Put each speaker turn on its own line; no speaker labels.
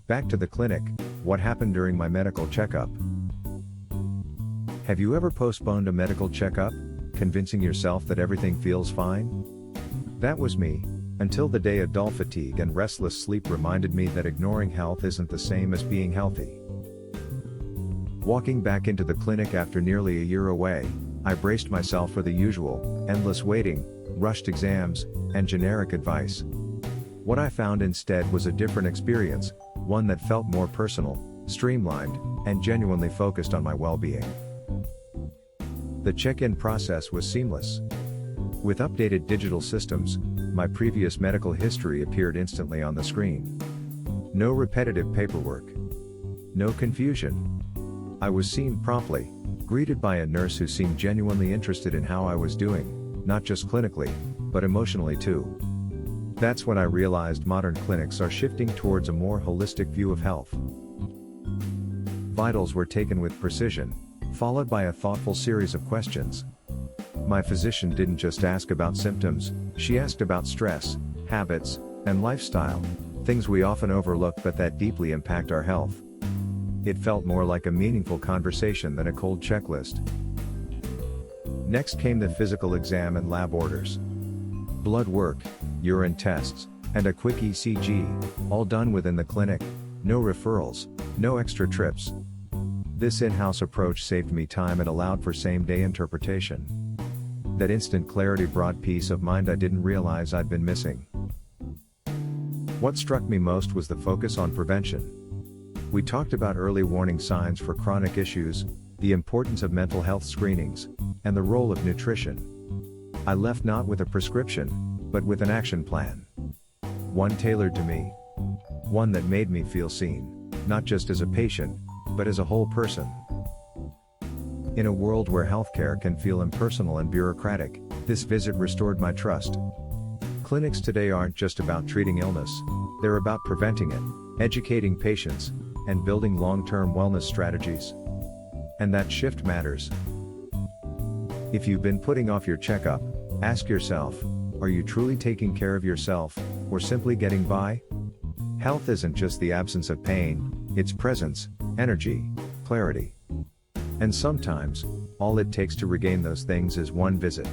Back to the clinic, what happened during my medical checkup? Have you ever postponed a medical checkup, convincing yourself that everything feels fine? That was me, until the day of dull fatigue and restless sleep reminded me that ignoring health isn't the same as being healthy. Walking back into the clinic after nearly a year away, I braced myself for the usual, endless waiting, rushed exams, and generic advice. What I found instead was a different experience, one that felt more personal, streamlined, and genuinely focused on my well-being. The check-in process was seamless. With updated digital systems, my previous medical history appeared instantly on the screen. No repetitive paperwork. No confusion. I was seen promptly, greeted by a nurse who seemed genuinely interested in how I was doing, not just clinically, but emotionally too. That's when I realized modern clinics are shifting towards a more holistic view of health. Vitals were taken with precision, followed by a thoughtful series of questions. My physician didn't just ask about symptoms, she asked about stress, habits, and lifestyle, things we often overlook but that deeply impact our health. It felt more like a meaningful conversation than a cold checklist. Next came the physical exam and lab orders. Blood work, urine tests, and a quick ECG, all done within the clinic, no referrals, no extra trips. This in-house approach saved me time and allowed for same-day interpretation. That instant clarity brought peace of mind I didn't realize I'd been missing. What struck me most was the focus on prevention. We talked about early warning signs for chronic issues, the importance of mental health screenings, and the role of nutrition. I left not with a prescription, but with an action plan. One tailored to me. One that made me feel seen, not just as a patient, but as a whole person. In a world where healthcare can feel impersonal and bureaucratic, this visit restored my trust. Clinics today aren't just about treating illness, they're about preventing it, educating patients, and building long-term wellness strategies. And that shift matters. If you've been putting off your checkup, ask yourself, are you truly taking care of yourself, or simply getting by? Health isn't just the absence of pain, it's presence, energy, clarity. And sometimes, all it takes to regain those things is one visit.